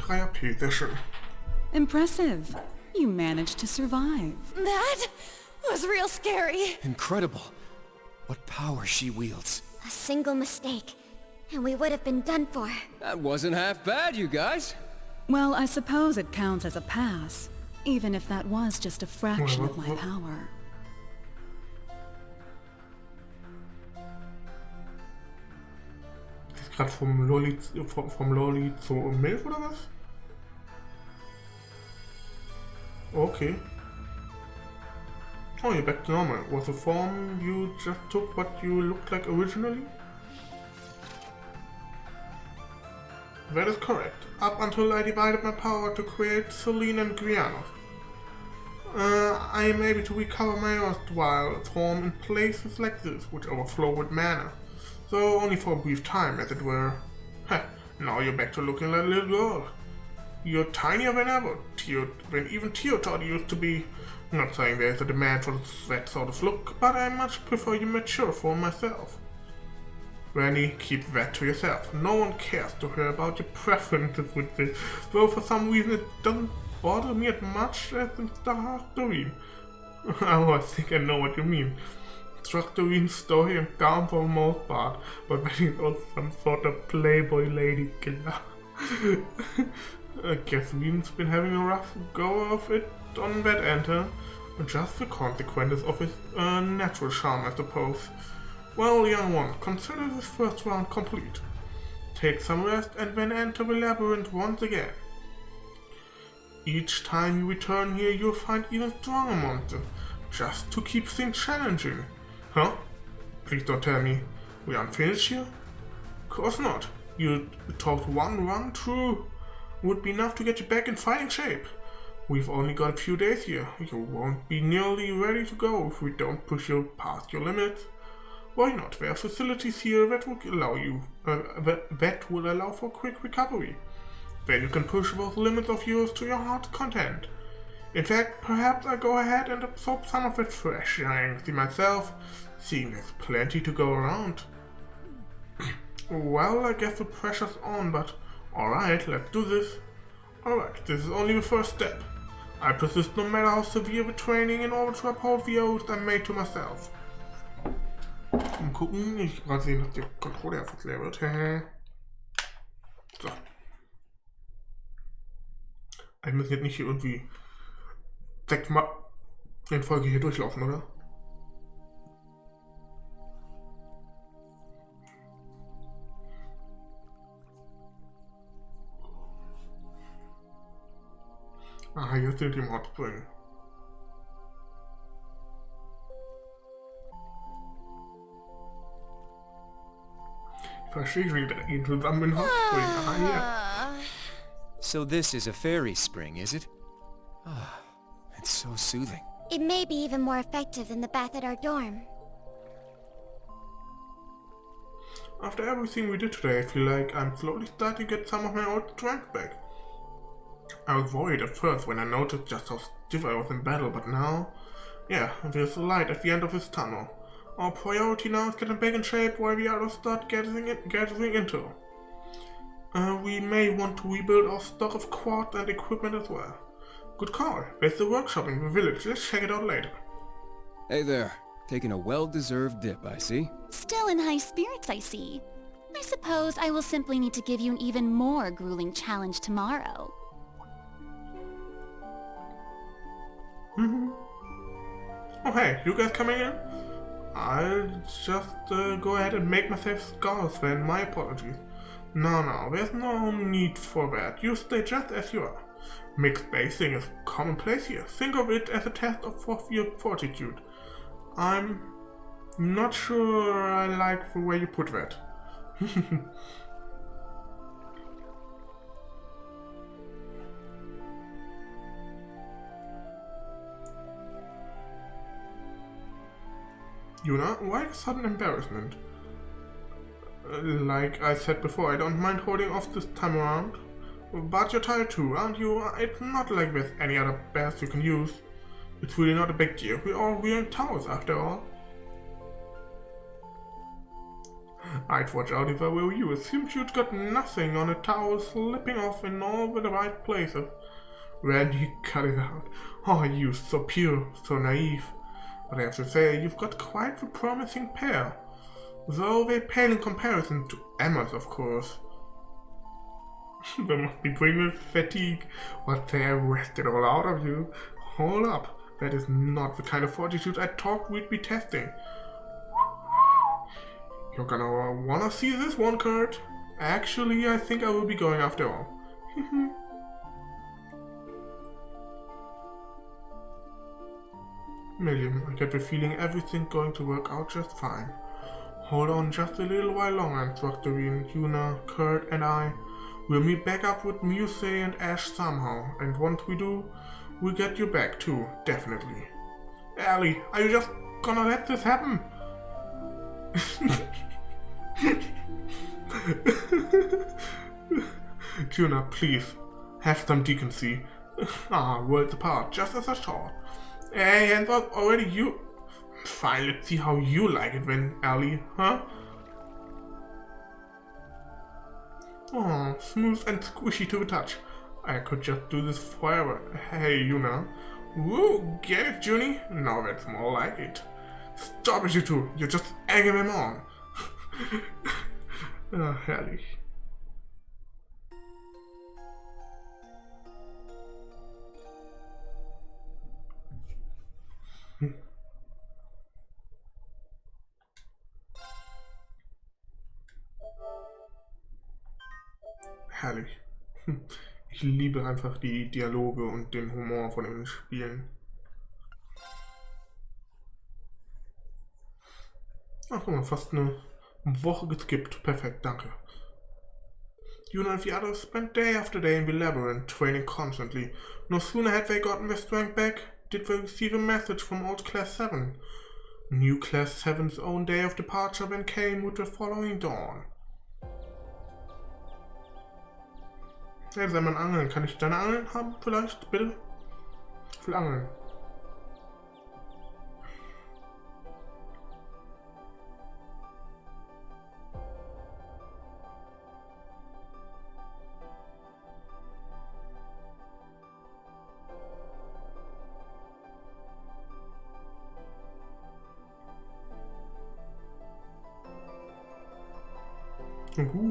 3 AP, sehr schön. Impressive. You managed to survive. That was real scary. Incredible. What power she wields. A single mistake, and we would have been done for. That wasn't half bad, you guys. Well, I suppose it counts as a pass, even if that was just a fraction of my power. Ist gerade vom Lolli zu Milf oder was? Okay. Oh, you're back to normal. Was the form you just took what you looked like originally? That is correct. Up until I divided my power to create Celine and Grianos. I am able to recover my erstwhile form in places like this, which overflow with mana. Though only for a brief time, as it were. Heh, now you're back to looking like a little girl. You're tinier than ever, than even Teotard used to be. Not saying there's a demand for that sort of look, but I much prefer your mature form myself. Randy, keep that to yourself. No one cares to hear about your preferences with this, though for some reason it doesn't bother me as much as in Stark-Doreen. Oh, I think I know what you mean. Stark-Doreen's story and calm for the most part, but when he's also some sort of playboy lady killer. I guess Rean's been having a rough go of it on that end, huh? Just the consequences of his natural charm, I suppose. Well, young one, consider this first round complete. Take some rest and then enter the labyrinth once again. Each time you return here, you'll find even stronger monsters, just to keep things challenging. Huh? Please don't tell me we aren't finished here? Of course not. You talked one run through would be enough to get you back in fighting shape. We've only got a few days here. You won't be nearly ready to go if we don't push you past your limits. Why not? There are facilities here that will allow you that will allow for quick recovery. Then you can push those limits of yours to your heart's content. In fact, perhaps I'll go ahead and absorb some of that fresh energy myself, seeing there's plenty to go around. Well, I guess the pressure's on, but alright, let's do this. Alright, this is only the first step. I persist no matter how severe the training in order to uphold the oath I made to myself. Mal gucken, ich gerade sehen, dass der Controller einfach leer wird. So. Wir müssen jetzt nicht hier irgendwie 6-mal in Folge hier durchlaufen, oder? Aha, jetzt sind die im Hot Spring. Ich verstehe schon wieder, gehen zusammen in Hot Spring. Aha, hier. So this is a fairy spring, is it? Ah, it's so soothing. It may be even more effective than the bath at our dorm. After everything we did today, I feel like I'm slowly starting to get some of my old strength back. I was worried at first when I noticed just how stiff I was in battle, but now, yeah, there's a light at the end of this tunnel. Our priority now is getting back in shape while the others start gathering intel. We may want to rebuild our stock of quartz and equipment as well. Good call. There's the workshop in the village. Let's check it out later. Hey there. Taking a well-deserved dip, I see. Still in high spirits, I see. I suppose I will simply need to give you an even more grueling challenge tomorrow. Oh hey, you guys coming in? I'll just go ahead and make myself scarce then. My apologies. No, there's no need for that. You stay just as you are. Mixed basing is commonplace here. Think of it as a test of your fortitude. I'm not sure I like the way you put that. Yuna, why the sudden embarrassment? Like I said before, I don't mind holding off this time around. But you're tired too, aren't you? It's not like there's any other baths you can use. It's really not a big deal. We're all wearing towels after all. I'd watch out if I were you. It seems you'd got nothing on a towel slipping off in all the right places. Randy, cut it out. Oh, you, so pure, so naive. But I have to say, you've got quite the promising pair. Though they pale in comparison to Emma's, of course. They must be bringing fatigue. What they arrested all out of you. Hold up. That is not the kind of fortitude I thought we'd be testing. You're gonna wanna see this one, Kurt. Actually, I think I will be going after all. Million, I get the feeling everything's going to work out just fine. Hold on just a little while longer, Instructor Rean, Yuna, Kurt, and I. We'll meet back up with Muse and Ash somehow, and once we do, we'll get you back too, definitely. Ellie, are you just gonna let this happen? Yuna, please, have some decency. Worlds apart, just as I thought. Hey, hands up already, you. Fine, let's see how you like it then, Ellie, huh? Oh, smooth and squishy to the touch. I could just do this forever. Hey, Yuna. Woo, get it, Junie? Now that's more like it. Stop it, you two. You're just egging them on. Herrlich. Herrlich. Ich liebe einfach die Dialoge und den Humor von den Spielen. Ach, guck mal, fast eine Woche geskippt. Perfekt, danke. Yuna and the others spent day after day in the labyrinth, training constantly. No sooner had they gotten their strength back, did they receive a message from old Class 7. New Class 7's own day of departure then came with the following dawn. Hey, sei mal angeln. Kann ich deine Angeln haben, vielleicht? Bitte? Ich will angeln.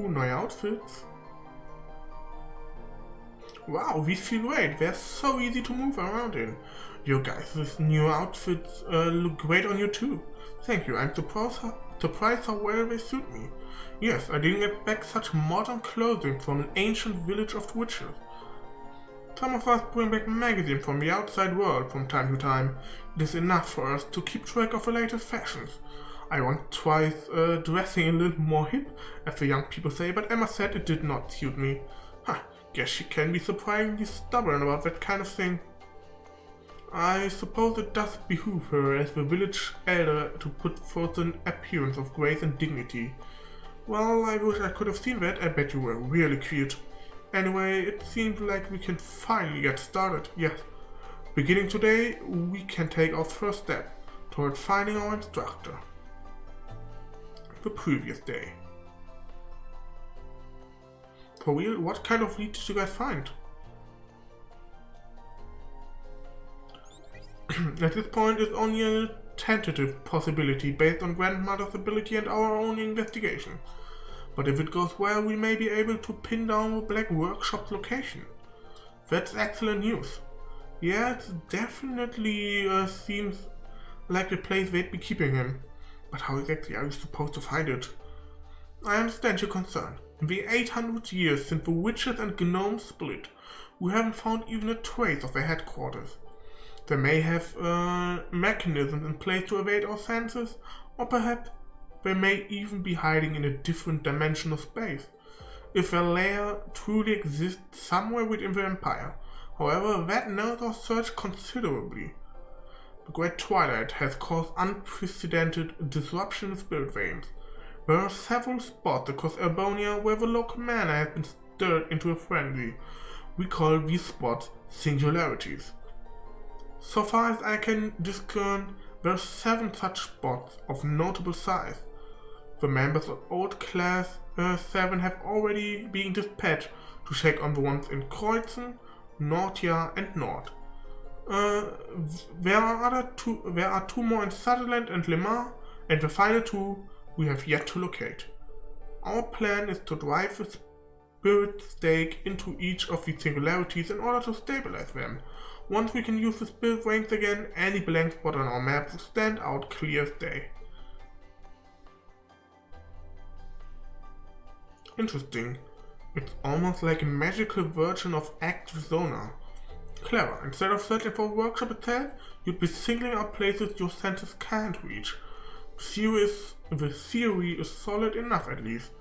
Neue Outfits. Wow, these feel great. They're so easy to move around in. You guys' new outfits look great on you too. Thank you. I'm surprised how well they suit me. Yes, I didn't expect such modern clothing from an ancient village of witches. Some of us bring back magazines from the outside world from time to time. It is enough for us to keep track of the latest fashions. I once tried dressing a little more hip, as the young people say, but Emma said it did not suit me. Guess she can be surprisingly stubborn about that kind of thing. I suppose it does behoove her as the village elder to put forth an appearance of grace and dignity. Well, I wish I could have seen that. I bet you were really cute. Anyway, it seems like we can finally get started. Yes, beginning today, we can take our first step toward finding our instructor. The previous day. For real, what kind of lead did you guys find? At this point, it's only a tentative possibility based on Grandmother's ability and our own investigation. But if it goes well, we may be able to pin down the Black Workshop's location. That's excellent news. Yeah, it definitely seems like the place they'd be keeping him. But how exactly are we supposed to find it? I understand your concern. In the 800 years since the witches and gnomes split, we haven't found even a trace of their headquarters. They may have mechanisms in place to evade our senses, or perhaps they may even be hiding in a different dimensional space, if their lair truly exists somewhere within the Empire. However, that narrows our search considerably. The Great Twilight has caused unprecedented disruption in spirit veins. There are several spots across Erbonia where the local mana has been stirred into a frenzy. We call these spots singularities. So far as I can discern, there are 7 such spots of notable size. The members of Old Class 7 have already been dispatched to check on the ones in Kreuzen, Nortia and Nord. There are two more in Sutherland and Le Mans, and the final two we have yet to locate. Our plan is to drive the spirit stake into each of these singularities in order to stabilize them. Once we can use the spirit ranks again, any blank spot on our map will stand out clear as day. Interesting. It's almost like a magical version of active sonar. Clever. Instead of searching for a workshop itself, you'd be singling out places your senses can't reach. The theory is solid enough at least.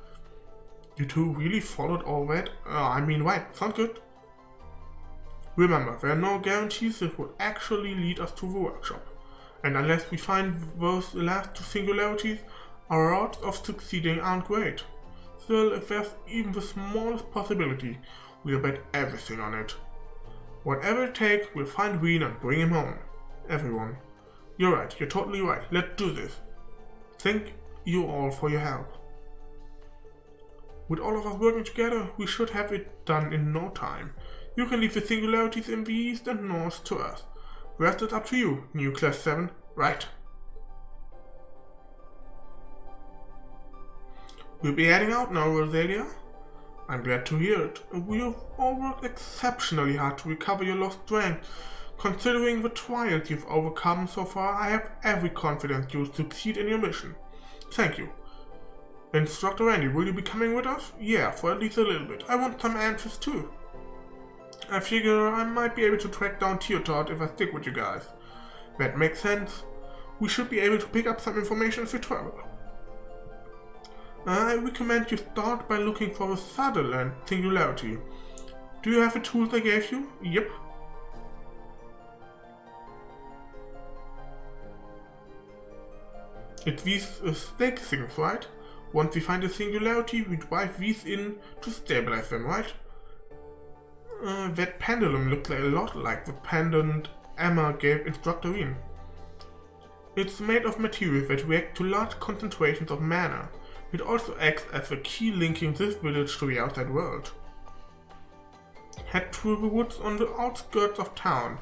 You two really followed all that? Right, sounds good. Remember, there are no guarantees this would actually lead us to the workshop. And unless we find those last two singularities, our odds of succeeding aren't great. Still, if there's even the smallest possibility, we'll bet everything on it. Whatever it takes, we'll find Rean and bring him home. Everyone. You're right, you're totally right. Let's do this. Thank you all for your help. With all of us working together, we should have it done in no time. You can leave the singularities in the east and north to us. The rest is up to you, New Class 7. Right. We'll be heading out now, Rosalia. I'm glad to hear it. We have all worked exceptionally hard to recover your lost strength. Considering the trials you've overcome so far, I have every confidence you'll succeed in your mission. Thank you. Instructor Randy, will you be coming with us? Yeah, for at least a little bit. I want some answers too. I figure I might be able to track down Teotard if I stick with you guys. That makes sense. We should be able to pick up some information as we travel. I recommend you start by looking for the Sutherland singularity. Do you have the tools I gave you? Yep. It's these stake things, right? Once we find a singularity, we drive these in to stabilize them, right? That pendulum looks a lot like the pendant Emma gave Instructor Rean. It's made of materials that react to large concentrations of mana. It also acts as the key linking this village to the outside world. Head through the woods on the outskirts of town.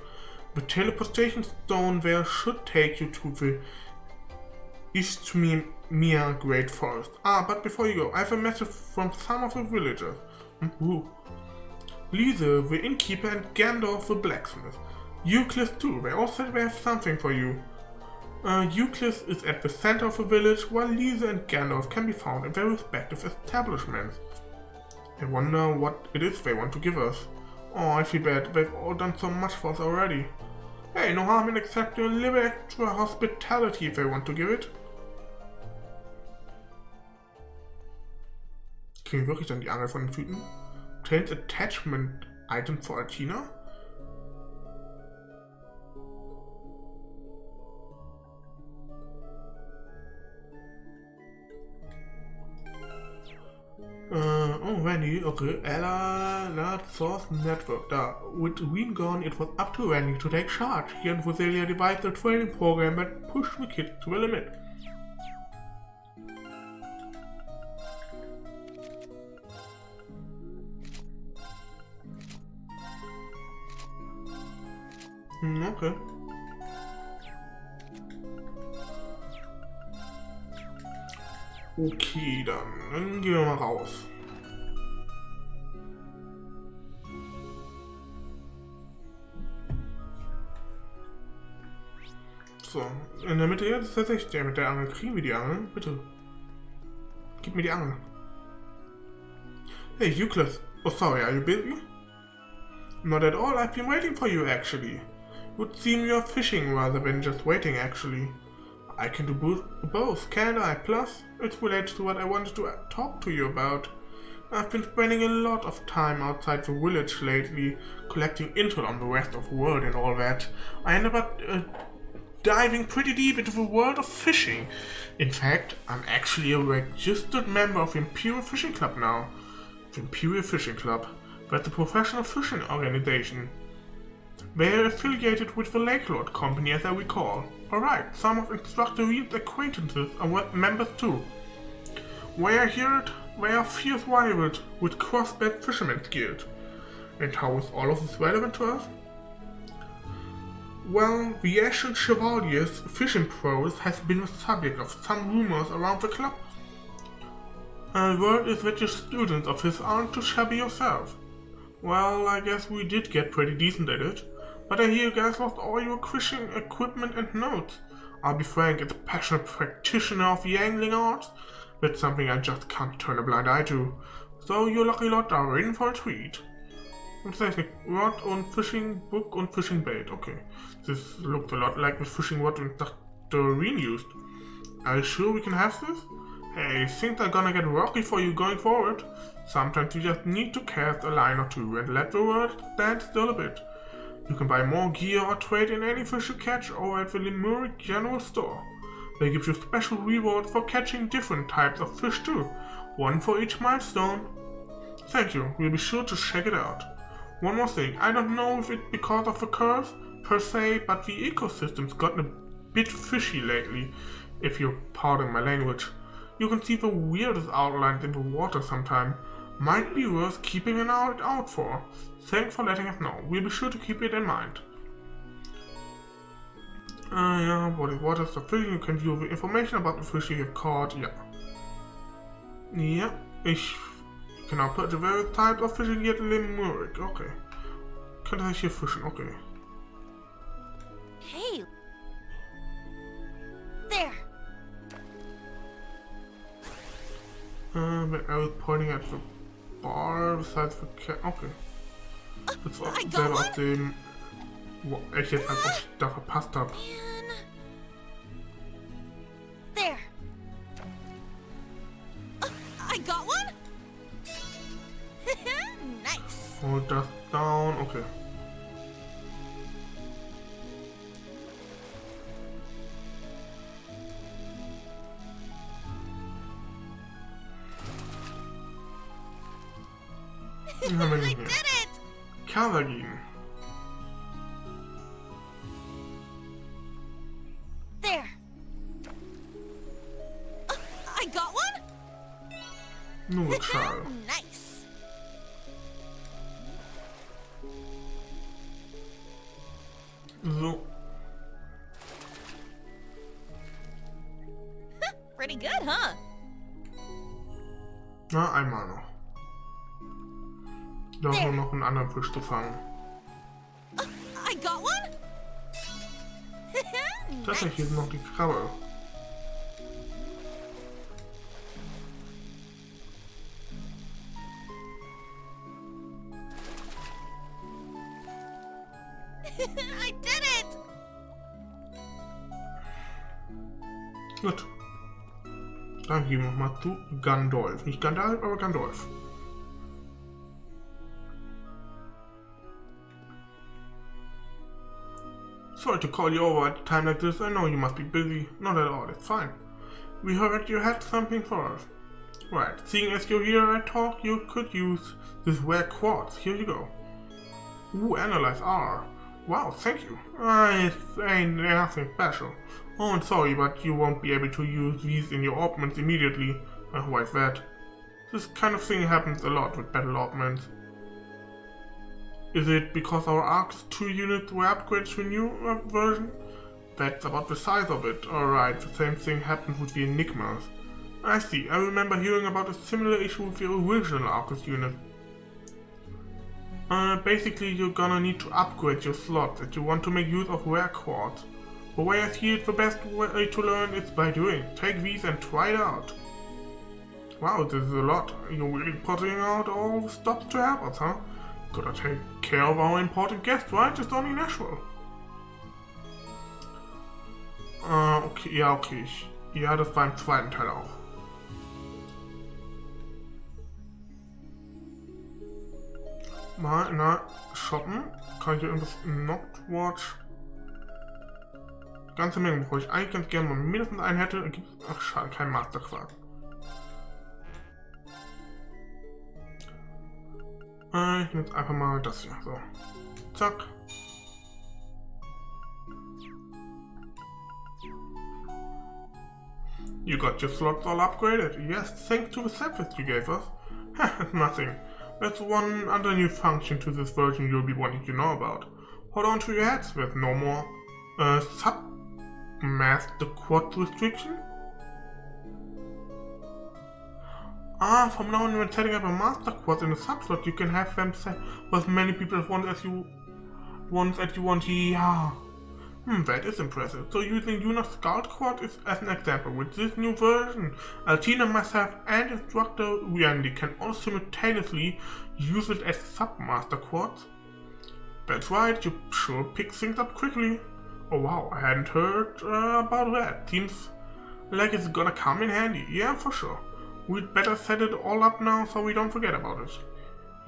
The teleportation stone there should take you to the Istmir Great Forest. But before you go, I have a message from some of the villagers. Lise, the innkeeper, and Gandalf, the blacksmith. Euclid too, they all said they have something for you. Euclid is at the center of the village, while Lise and Gandalf can be found in their respective establishments. I wonder what it is they want to give us. Oh, I feel bad, they've all done so much for us already. Hey, no harm in accepting a little extra hospitality if they want to give it. Kriegen wir wirklich dann die Angel von den Typen? Obtains attachment item for Altina? Randy, okay. Ella, Source Network, da. With Rean gone, it was up to Randy to take charge. He and Rosalia devised a training program that pushed the kids to the limit. Okay. Okay, dann gehen wir mal raus. So, in der Mitte jetzt ist tatsächlich der mit der Angel. Kriegen wir die Angel? Bitte. Gib mir die Angel. Hey, Euclid. Oh, sorry, are you busy? Not at all, I've been waiting for you actually. It would seem you're fishing rather than just waiting actually. I can do both, can't I? Plus, it's related to what I wanted to talk to you about. I've been spending a lot of time outside the village lately, collecting intel on the rest of the world and all that. I ended up diving pretty deep into the world of fishing. In fact, I'm actually a registered member of the Imperial Fishing Club now. The Imperial Fishing Club. That's a professional fishing organization. They're affiliated with the Lake Lord Company, as I recall. Alright, some of Instructor Rean's acquaintances are members too. Where I hear it, they are fierce rivals with crossbred fishermen's guild. And how is all of this relevant to us? Well, the ancient chevalier's fishing prowess has been the subject of some rumors around the club. The word is that your students of his aren't too shabby yourself. Well, I guess we did get pretty decent at it, but I hear you guys lost all your fishing equipment and notes. I'll be frank, as a passionate practitioner of the angling arts, that's something I just can't turn a blind eye to. So you lucky lot are in for a treat. Technik, Rod und Fishing Book und Fishing Bait. Okay, this looks a lot like the fishing rod and Dr. Rean used. Are you sure we can have this? Hey, things are gonna get rocky for you going forward. Sometimes you just need to cast a line or two and let the world stand still a bit. You can buy more gear or trade in any fish you catch over at the Lemuric General Store. They give you special rewards for catching different types of fish too, one for each milestone. Thank you, we'll be sure to check it out. One more thing, I don't know if it's because of the curse per se, but the ecosystem's gotten a bit fishy lately, if you pardon my language. You can see the weirdest outlines in the water sometime. Might be worth keeping an eye out for. Thanks for letting us know. We'll be sure to keep it in mind. Yeah, what is the fish? You can view the information about the fish you have caught. Yeah. Yeah, ich kann auch purchase various types of fishing gear at Lemuric. Okay. Könnte ich hier fischen, okay. Hey! There! When I was pointing at the bar besides the cat. Okay. Das war selber aus dem, wo ich jetzt einfach da verpasst habe. There! I got one? Nice! Hold das down, okay. I did it! Kavalin. There! I got one? Nur schade. Nice! So. Pretty good, huh? Na, einmal noch. Da There. nur noch einen anderen Fisch zu fangen. I got one? Tatsächlich ist noch die Krabbe. I did it! Gut. Dann gehen wir mal zu Gandalf. Nicht Gandalf, aber Gandalf. Sorry to call you over at a time like this. I know you must be busy. Not at all, it's fine. We heard you had something for us. Right, seeing as you're here at talk, you could use this rare quartz. Here you go. Ooh, analyze R. Wow, thank you. It ain't nothing special. Oh, and sorry, but you won't be able to use these in your orbments immediately. Why is that? This kind of thing happens a lot with battle orbments. Is it because our Arc's 2 units were upgraded to a new version? That's about the size of it. Alright, the same thing happens with the Enigmas. I see, I remember hearing about a similar issue with the original Arc's unit. Basically you're gonna need to upgrade your slots if you want to make use of rare quartz. The way I see it, the best way to learn is by doing. Take these and try it out. Wow, this is a lot. You're really putting out all the stops to help us, huh? Gotta take care of our important guests, right? Just only natural. Okay, ja, okay. Ja, das war im zweiten Teil auch. Mal, na, shoppen. Kann ich hier irgendwas Noctwatch? Ganze Menge, bevor ich eigentlich ganz gerne mal mindestens einen hätte. Ach, schade, kein Masterquark. Ich nehme jetzt einfach mal das hier. So. Zack. You got your slots all upgraded. Yes, thanks to the service you gave us. Nothing. That's one other new function to this version you'll be wanting to know about. Hold on to your hats with no more sub-master quad restriction. From now on when setting up a master quad in a sub-slot, you can have them set with many people at once as you want. Yeah. That is impressive. So using Yuna's Scout Quad is as an example. With this new version, Altina, myself, and instructor Rian can all simultaneously use it as sub-master quads. That's right, you sure pick things up quickly. Oh wow, I hadn't heard about that. Seems like it's gonna come in handy. Yeah, for sure. We'd better set it all up now so we don't forget about it.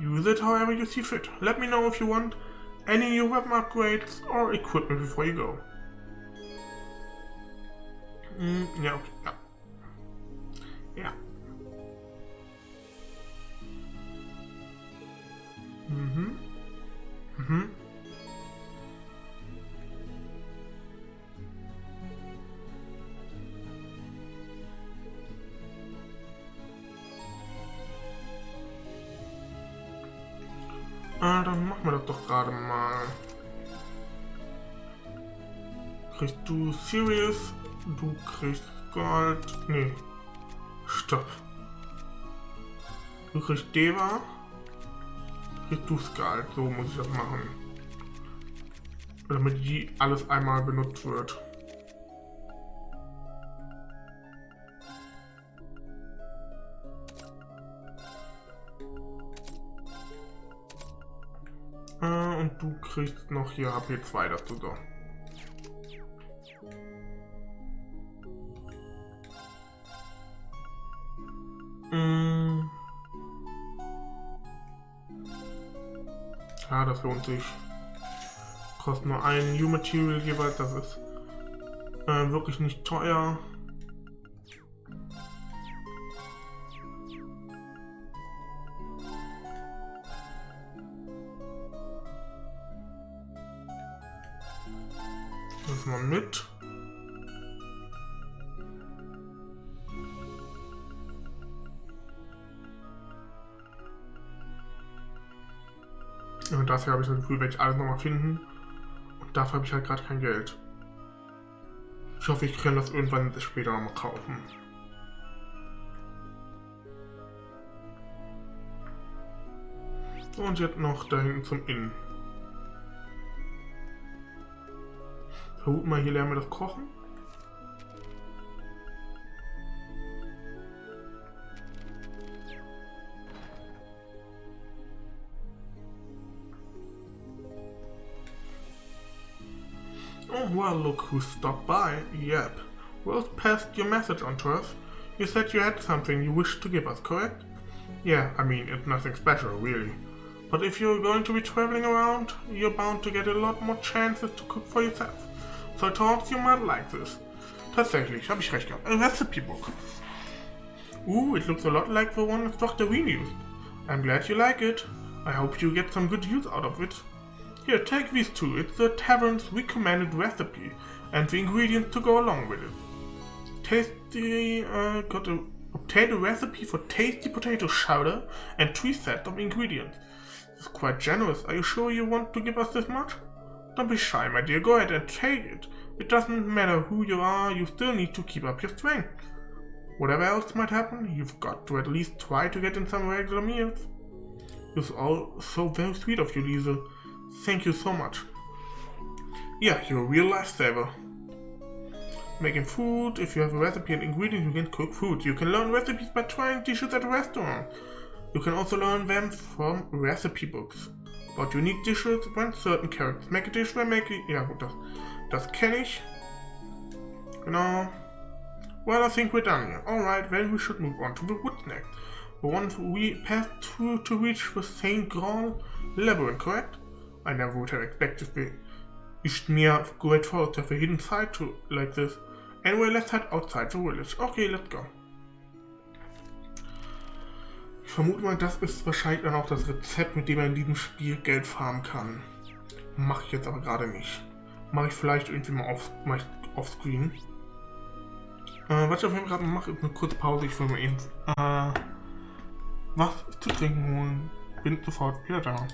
Use it however you see fit. Let me know if you want any new weapon upgrades or equipment before you go. Yeah, okay, yeah. Yeah. Dann machen wir das doch gerade mal. Kriegst du Serious? Du kriegst Gold. Nee. Stopp. Du kriegst Deva. Kriegst du Skald. So muss ich das machen. Damit die alles einmal benutzt wird. Und du kriegst noch hier HP2 dazu, so. Ja, das lohnt sich. Kostet nur ein New Material jeweils, das ist wirklich nicht teuer. Das mal mit. Und dafür habe ich das Gefühl, werde ich alles nochmal finden. Und dafür habe ich halt gerade kein Geld. Ich hoffe, ich kann das irgendwann später nochmal kaufen. Und jetzt noch da hinten zum Inn. Vermuten mal, hier lernen wir das Kochen. Oh, well, look who stopped by. Yep. Rose passed your message on to us. You said you had something you wished to give us, correct? Yeah, I mean, it's nothing special, really. But if you're going to be traveling around, you're bound to get a lot more chances to cook for yourself. So I thought you might like this. Tatsächlich, habe ich recht gehabt. A recipe book. Ooh, it looks a lot like the one Dr. Rean used. I'm glad you like it. I hope you get some good use out of it. Here, take these two. It's the tavern's recommended recipe and the ingredients to go along with it. Obtain a recipe for tasty potato chowder and 3 sets of ingredients. This is quite generous. Are you sure you want to give us this much? Don't be shy, my dear. Go ahead and take it. It doesn't matter who you are, you still need to keep up your strength. Whatever else might happen, you've got to at least try to get in some regular meals. It's all so very sweet of you, Lise. Thank you so much. Yeah, you're a real lifesaver. Making food. If you have a recipe and ingredients, you can cook food. You can learn recipes by trying dishes at a restaurant. You can also learn them from recipe books. About unique dishes when certain characters make a dish, when make it. Ja gut, das kenne ich. Genau. Well, I think we're done here. Alright, then we should move on to the woods next. The one we passed through to reach the St. Graal labyrinth, correct? I never would have expected the Ishmir Great Forest to have a hidden side to like this. Anyway, let's head outside the village. Okay, let's go. Ich vermute mal, das ist wahrscheinlich dann auch das Rezept, mit dem man in diesem Spiel Geld farmen kann. Mache ich jetzt aber gerade nicht. Mache ich vielleicht irgendwie mal offscreen. Was ich auf jeden Fall gerade mache, ist eine kurze Pause. Ich will mir eben was zu trinken holen. Bin sofort wieder da.